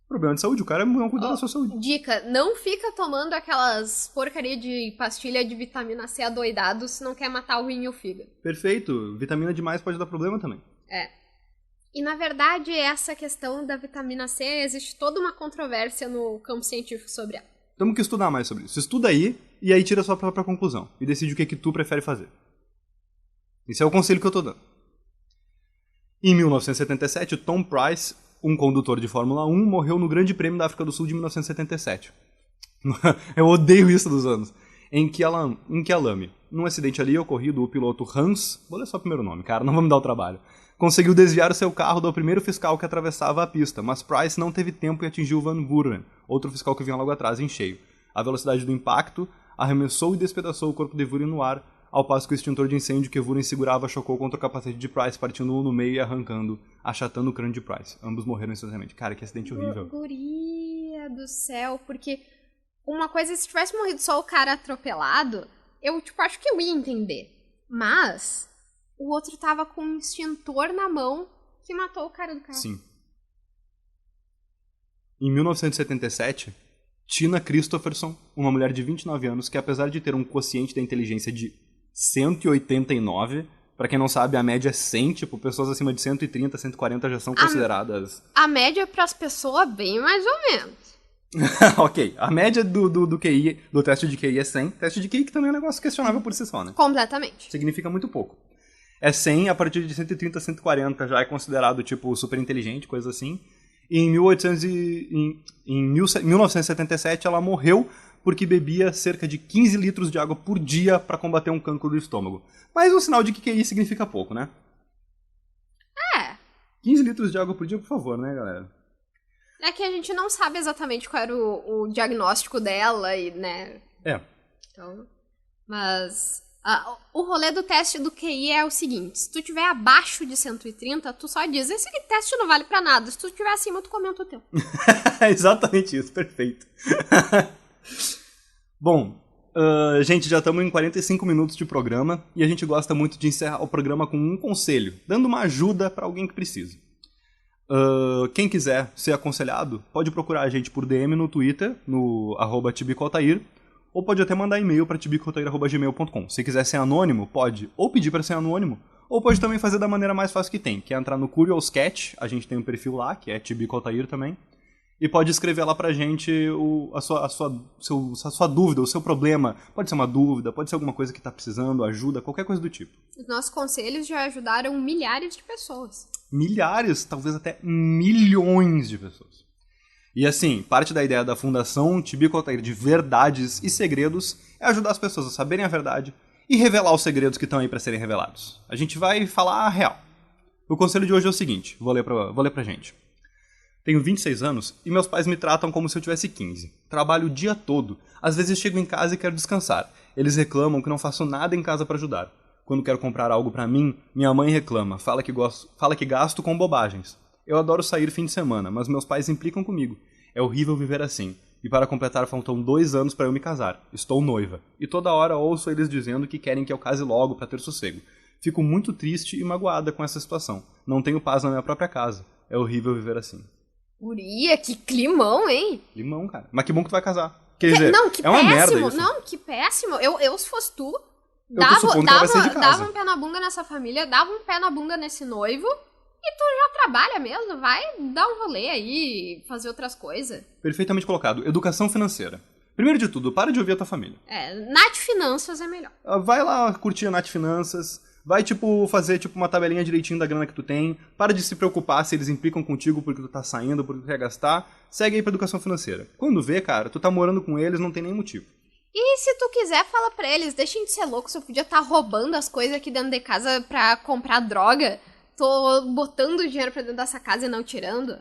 Problema de saúde, o cara não cuida da sua saúde. Dica, não fica tomando aquelas porcaria de pastilha de vitamina C adoidado se não quer matar o rim e o fígado. Perfeito, vitamina demais pode dar problema também. E, na verdade, essa questão da vitamina C, existe toda uma controvérsia no campo científico sobre ela. Temos que estudar mais sobre isso. Estuda aí, e aí tira a sua própria conclusão. E decide o que tu prefere fazer. Esse é o conselho que eu tô dando. Em 1977, Tom Price, um condutor de Fórmula 1, morreu no Grande Prêmio da África do Sul de 1977. Eu odeio isso dos anos. Em Kyalami. Num acidente ali ocorrido, o piloto Hans, vou ler só o primeiro nome, cara, não vou me dar o trabalho, conseguiu desviar o seu carro do primeiro fiscal que atravessava a pista, mas Price não teve tempo e atingiu Van Buren, outro fiscal que vinha logo atrás, em cheio. A velocidade do impacto arremessou e despedaçou o corpo de Vuren no ar, ao passo que o extintor de incêndio que Vuren segurava chocou contra o capacete de Price, partindo-o no meio e arrancando, achatando o crânio de Price. Ambos morreram instantaneamente. Cara, que acidente horrível. Guria do céu, porque uma coisa, se tivesse morrido só o cara atropelado, eu, acho que eu ia entender. Mas o outro tava com um extintor na mão que matou o cara do carro. Sim. Em 1977, Tina Christopherson, uma mulher de 29 anos, que apesar de ter um quociente da inteligência de 189, pra quem não sabe, a média é 100, pessoas acima de 130, 140 já são consideradas... A média pras pessoas, bem mais ou menos. Ok, a média do QI, do teste de QI é 100. Teste de QI que também é um negócio questionável por si só, né? Completamente. Significa muito pouco. É 100, a partir de 130, 140 já é considerado, super inteligente, coisa assim. E em 1977 ela morreu porque bebia cerca de 15 litros de água por dia para combater um cancro do estômago. Mas um sinal de que QI significa pouco, né? 15 litros de água por dia, por favor, né, galera? É que a gente não sabe exatamente qual era o diagnóstico dela e, né... Então, mas... o rolê do teste do QI é o seguinte, se tu tiver abaixo de 130, tu só diz, esse teste não vale pra nada, se tu tiver acima, tu comenta o teu. Exatamente isso, perfeito. Bom, Gente, já estamos em 45 minutos de programa e a gente gosta muito de encerrar o programa com um conselho, dando uma ajuda para alguém que precisa. Quem quiser ser aconselhado, pode procurar a gente por DM no Twitter, no @tibicoaltair, ou pode até mandar e-mail para tibicoaltair@gmail.com. Se quiser ser anônimo, pode ou pedir para ser anônimo, ou pode também fazer da maneira mais fácil que tem, que é entrar no Curious Cat, a gente tem um perfil lá, que é tibicoaltair também, e pode escrever lá pra gente a sua dúvida, o seu problema. Pode ser uma dúvida, pode ser alguma coisa que tá precisando, ajuda, qualquer coisa do tipo. Os nossos conselhos já ajudaram milhares de pessoas. Milhares, talvez até milhões de pessoas. E assim, parte da ideia da Fundação Tibico Altair de Verdades e Segredos é ajudar as pessoas a saberem a verdade e revelar os segredos que estão aí pra serem revelados. A gente vai falar a real. O conselho de hoje é o seguinte, vou ler pra gente. Tenho 26 anos e meus pais me tratam como se eu tivesse 15. Trabalho o dia todo. Às vezes chego em casa e quero descansar. Eles reclamam que não faço nada em casa para ajudar. Quando quero comprar algo para mim, minha mãe reclama, fala que gasto com bobagens. Eu adoro sair fim de semana, mas meus pais implicam comigo. É horrível viver assim. E para completar faltam 2 anos para eu me casar. Estou noiva. E toda hora ouço eles dizendo que querem que eu case logo para ter sossego. Fico muito triste e magoada com essa situação. Não tenho paz na minha própria casa. É horrível viver assim. Guria, que climão, hein? Limão, cara. Mas que bom que tu vai casar. Quer dizer, não, que é uma péssimo. merda isso. Não, que péssimo. Eu se fosse tu, Dava um pé na bunda nessa família, dava um pé na bunda nesse noivo, e tu já trabalha mesmo, vai dar um rolê aí, fazer outras coisas. Perfeitamente colocado. Educação financeira. Primeiro de tudo, para de ouvir a tua família. Nath Finanças é melhor. Vai lá curtir a Nath Finanças. Vai, fazer, uma tabelinha direitinho da grana que tu tem. Para de se preocupar se eles implicam contigo porque tu tá saindo, porque tu quer gastar. Segue aí pra educação financeira. Quando vê, cara, tu tá morando com eles, não tem nem motivo. E se tu quiser, fala pra eles, deixem de ser louco, se eu podia estar roubando as coisas aqui dentro de casa pra comprar droga. Tô botando dinheiro pra dentro dessa casa e não tirando.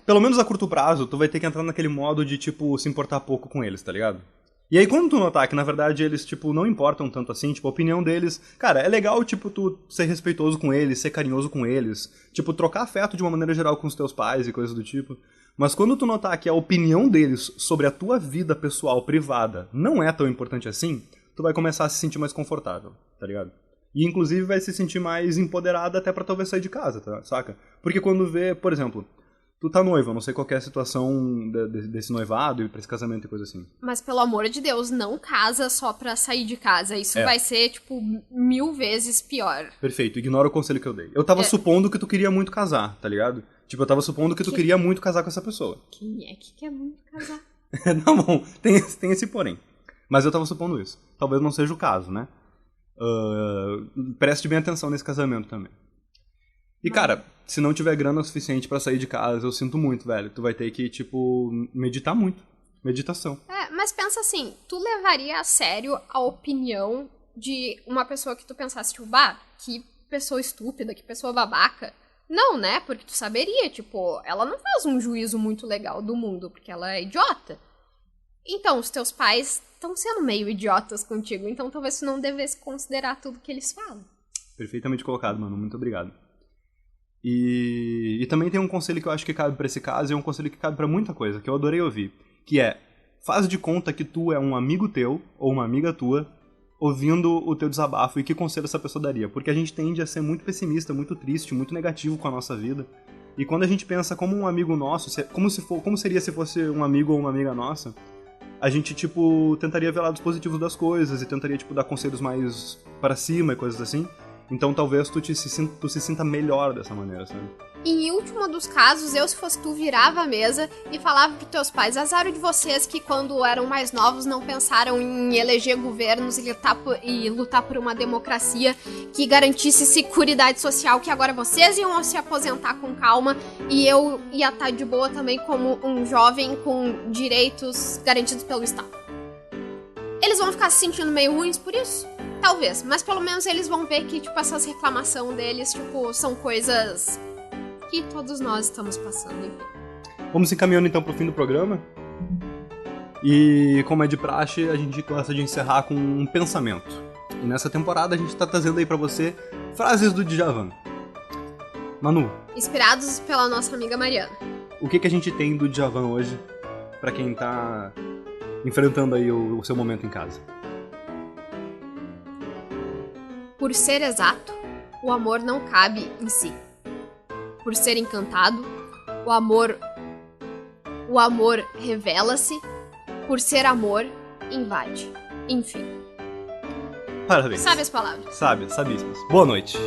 Pelo menos a curto prazo, tu vai ter que entrar naquele modo de, se importar pouco com eles, tá ligado? E aí, quando tu notar que, na verdade, eles, não importam tanto assim, a opinião deles... Cara, é legal, tu ser respeitoso com eles, ser carinhoso com eles, trocar afeto de uma maneira geral com os teus pais e coisas do tipo. Mas quando tu notar que a opinião deles sobre a tua vida pessoal, privada, não é tão importante assim, tu vai começar a se sentir mais confortável, tá ligado? E, inclusive, vai se sentir mais empoderada até pra talvez sair de casa, tá? Saca? Porque quando vê, por exemplo... Tu tá noiva, não sei qual é a situação desse noivado e pra esse casamento e coisa assim. Mas, pelo amor de Deus, não casa só pra sair de casa. Isso vai ser, 1000 vezes pior. Perfeito, ignora o conselho que eu dei. Eu tava supondo que tu queria muito casar, tá ligado? Eu tava supondo que tu queria muito casar com essa pessoa. Quem é que quer muito casar? Não, bom, tem esse porém. Mas eu tava supondo isso. Talvez não seja o caso, né? Preste bem atenção nesse casamento também. E, cara, se não tiver grana suficiente pra sair de casa, eu sinto muito, velho. Tu vai ter que, meditar muito. Meditação. Mas pensa assim, tu levaria a sério a opinião de uma pessoa que tu pensasse, que pessoa estúpida, que pessoa babaca? Não, né? Porque tu saberia, ela não faz um juízo muito legal do mundo, porque ela é idiota. Então, os teus pais estão sendo meio idiotas contigo, então talvez tu não devesse considerar tudo que eles falam. Perfeitamente colocado, mano. Muito obrigado. E também tem um conselho que eu acho que cabe pra esse caso, e é um conselho que cabe pra muita coisa, que eu adorei ouvir, que é, faz de conta que tu é um amigo teu, ou uma amiga tua, ouvindo o teu desabafo, e que conselho essa pessoa daria. Porque a gente tende a ser muito pessimista, muito triste, muito negativo com a nossa vida, e quando a gente pensa como um amigo nosso, como seria se fosse um amigo ou uma amiga nossa, a gente, tentaria ver lados positivos das coisas, e tentaria, dar conselhos mais para cima e coisas assim. Então talvez tu se sinta melhor dessa maneira, sabe? Em último dos casos, eu, se fosse tu, virava a mesa e falava pros teus pais, azar de vocês que quando eram mais novos não pensaram em eleger governos e lutar por uma democracia que garantisse seguridade social, que agora vocês iam se aposentar com calma e eu ia estar de boa também como um jovem com direitos garantidos pelo Estado. Eles vão ficar se sentindo meio ruins por isso? Talvez, mas pelo menos eles vão ver que, essas reclamações deles, são coisas que todos nós estamos passando, enfim. Vamos encaminhando então pro fim do programa. E como é de praxe, a gente gosta de encerrar com um pensamento. E nessa temporada a gente tá trazendo aí pra você frases do Djavan. Manu. Inspirados pela nossa amiga Mariana. O que a gente tem do Djavan hoje, pra quem tá enfrentando aí o seu momento em casa. Por ser exato, o amor não cabe em si. Por ser encantado, o amor revela-se. Por ser amor, invade. Enfim. Parabéns. Sabe as palavras. Sabíssimas. Boa noite.